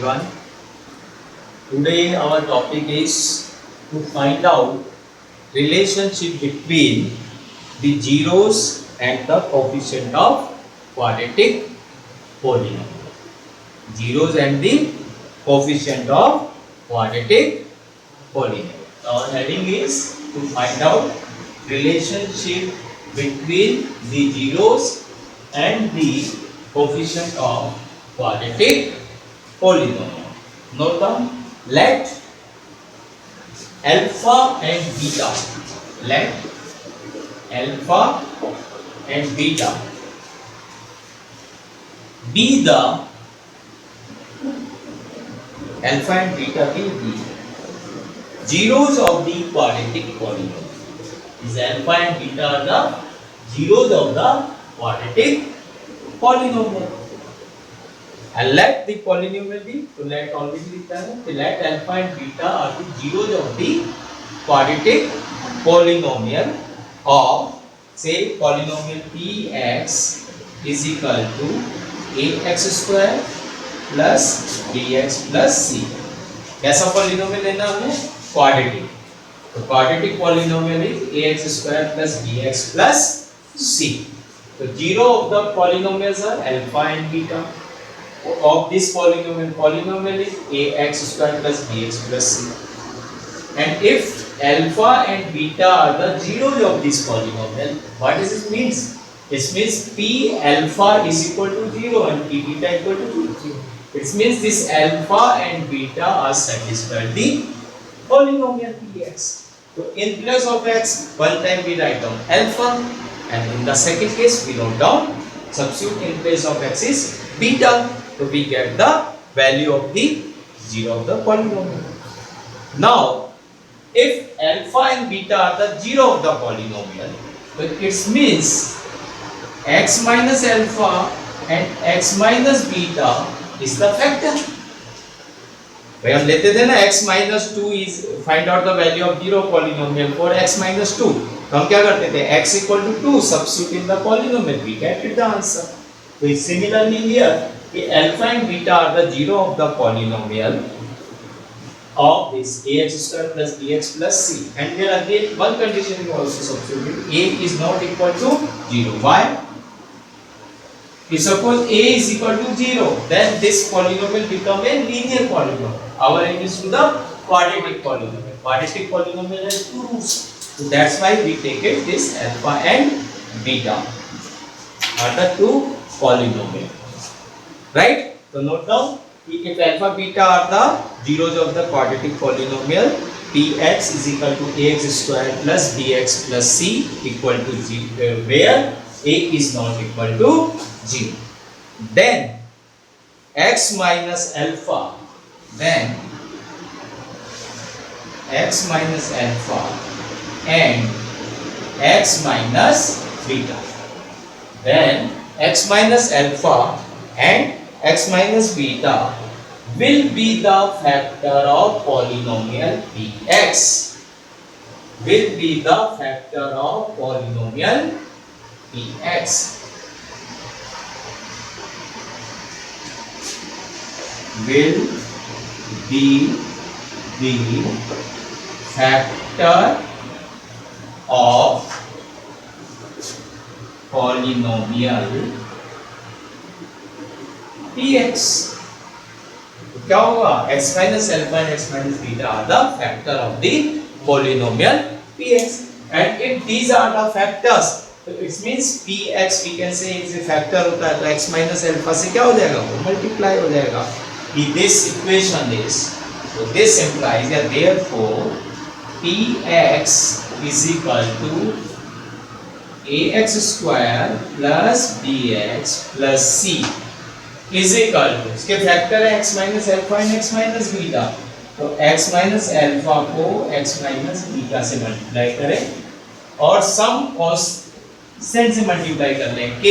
everyone. Today our topic is to find out relationship between the zeros and the coefficient of quadratic polynomial. Zeros and the coefficient of quadratic polynomial. Our heading is to find out relationship between the zeros and the coefficient of quadratic polynomial. Note down, let alpha and beta, let alpha and beta be the alpha and beta be the zeros of the quadratic polynomial. Is alpha and beta are the zeros of the quadratic polynomial. And let the polynomial be, so let always लिखता है, तो let alpha and beta are the zeros of the quadratic polynomial of, say, polynomial px is equal to ax square plus bx plus c. कैसा polynomial लेना हमें? Quadratic. तो quadratic polynomial is ax square plus bx plus c. So zero of the polynomials are alpha and beta. Of this polynomial is ax square plus bx plus c. And if alpha and beta are the zeros of this polynomial, what does it means? It means p alpha is equal to 0 and p beta equal to 0. It means this alpha and beta are satisfied the polynomial px. So in place of x, one time we write down alpha, and in the second case we note down, substitute in place of x is beta. So we get the value of the zero of the polynomial. Now, if alpha and beta are the zero of the polynomial, then it means x minus alpha and x minus beta is the factor. भाई हम लेते थे ना x minus 2 is find out the value of zero polynomial for x minus 2. तो हम क्या करते थे? x equal to 2 substitute in the polynomial, we get the answer. So similarly here, alpha and beta are the zero of the polynomial of this ax square plus bx plus c, and here again one condition you also substitute: a is not equal to 0. Why? If suppose a is equal to 0, then this polynomial become a linear polynomial. Our aim is to the quadratic polynomial. Quadratic polynomial has two roots, so that's why we take it this alpha and beta are the two polynomial. Right? So note down, if alpha beta are the zeros of the quadratic polynomial, px is equal to ax square plus bx plus c equal to 0, where a is not equal to 0. Then x minus alpha, then x minus alpha and x minus beta. Then x minus alpha and x minus beta will be the factor of polynomial px. Will be the factor of polynomial px. Will be the factor of polynomial px. क्या होगा? x minus alpha and x minus beta are the factor of the polynomial px, and if these are the factors, so it means px we can say is a factor होता है, तो x minus alpha से क्या हो जाएगा? वो multiply हो जाएगा. This equation is, so this implies that therefore px is equal to ax square plus bx plus c is equal to, इसके फैक्टर है x minus alpha and x minus beta, तो x minus alpha को x minus beta से multiply करें और some constant से multiply कर लें k,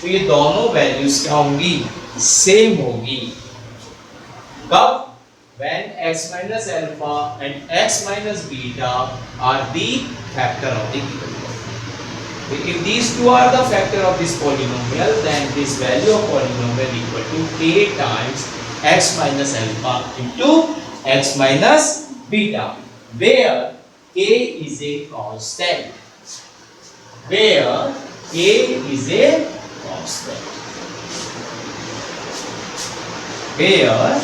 तो ये दोनों वैल्यूज क्या होंगी? सेम होगी. कब? when x minus alpha and x minus beta are the factor of the given polynomial. If these two are the factor of this polynomial, then this value of polynomial equal to k times x minus alpha into x minus beta, where k is a constant. Where k is a constant. Where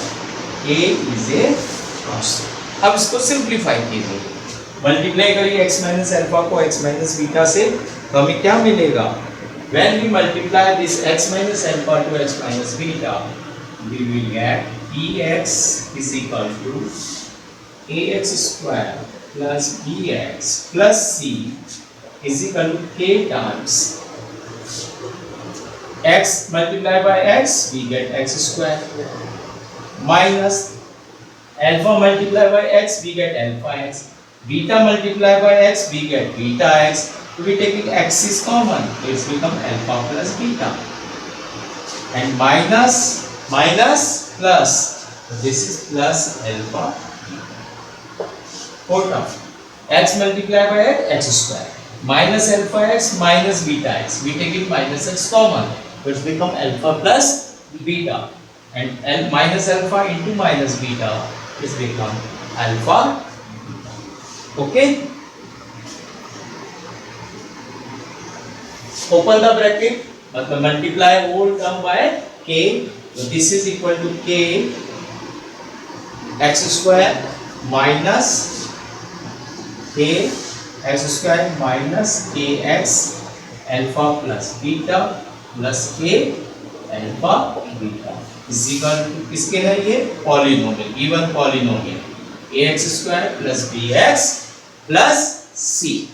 k is a constant. अब इसको simplify कीजिए, multiply करिए x minus alpha को x minus beta से, तो हमें क्या मिलेगा? When we multiply this x minus alpha to x minus beta, we will get dx is equal to ax square plus bx plus c is equal to k times x multiplied by x, we get x square, minus alpha multiplied by x, we get alpha x, beta multiplied by x, we get beta x. We taking x is common, it's become alpha plus beta, and minus plus, this is plus alpha beta. X multiplied by x square, minus alpha x minus beta x, we taking minus x common, so it's become alpha plus beta, and minus alpha into minus beta is become alpha. Okay, open the bracket, multiply whole term by k, so this is equal to k x square minus k x square minus kx alpha plus beta plus k alpha beta is equal to किसके है ये? Polynomial, even polynomial, ax square plus bx plus c.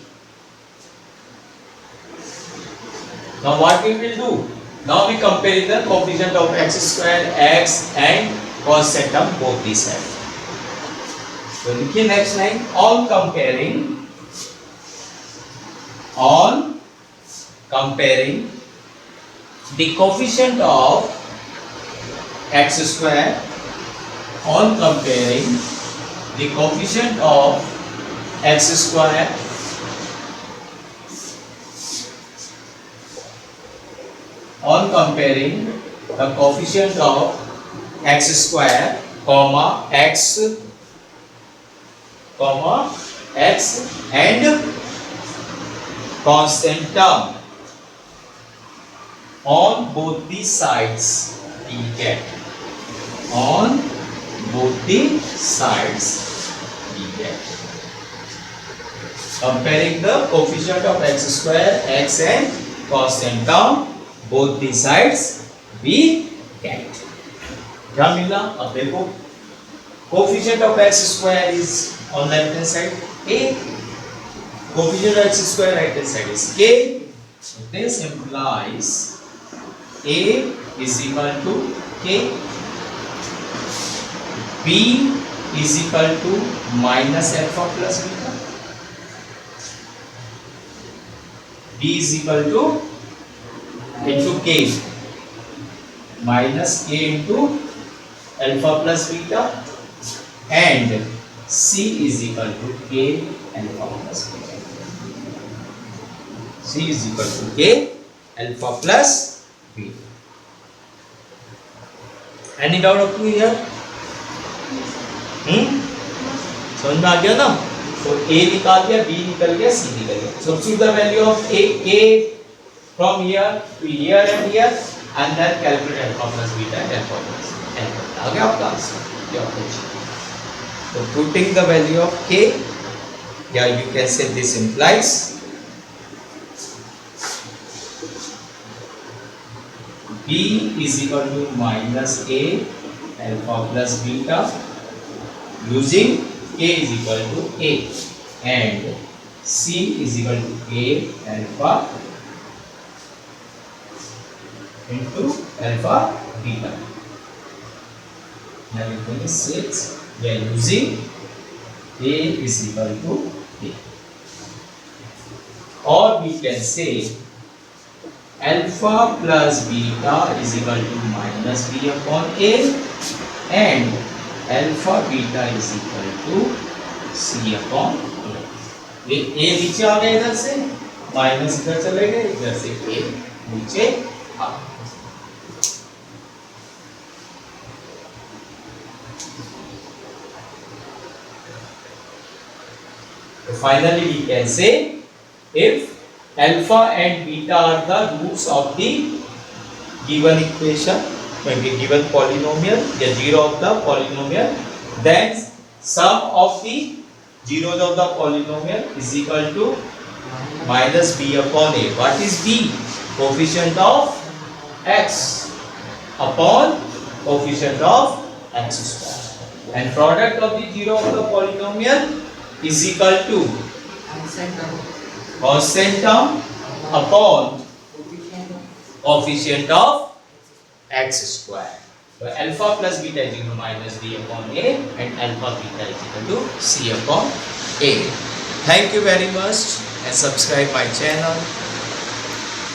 Now what we will do? Now we compare the coefficient of x square, x and constant term both these sides. So देखिए next line, on comparing the coefficient of x square, on comparing the coefficient of x square on comparing the coefficient of x square comma x and constant term on both the sides, we get on both the sides we get. Comparing the coefficient of x square, x and constant term both the sides we get. क्या मिला? अब देखो, coefficient of x square is on left hand side a, coefficient of x square right hand side is k. So this implies a is equal to k, b is equal to minus alpha plus beta, b is equal to into k minus k into alpha plus beta, and c is equal to k alpha plus beta. C is equal to k alpha plus beta. Any doubt up to here? समझ में आ गया ना? तो a निकाल दिया, b निकल गया, c निकल गया. Substitute the value of a k from here to here and here, and then calculate alpha plus beta and alpha plus alpha. आ गया आपका answer. So putting the value of k, yeah, you can say this implies b is equal to minus a alpha plus beta using k is equal to a, and c is equal to a alpha into alpha beta. Now we can say we are using a is equal to a, or we can say alpha plus beta is equal to minus b upon a, and alpha beta is equal to c upon a. ये a नीचे आ गया इधर से, minus इधर चले गए, इधर से a नीचे आ गया. So finally we can say if alpha and beta are the roots of the given equation, maybe given polynomial, the zero of the polynomial, then sum of the zeros of the polynomial is equal to minus b upon a. What is b? Coefficient of x upon coefficient of x square. And product of the zero of the polynomial is equal to constant term upon coefficient of x square. So alpha plus beta is equal to minus b upon a and alpha beta is equal to c upon a. Thank you very much and subscribe my channel.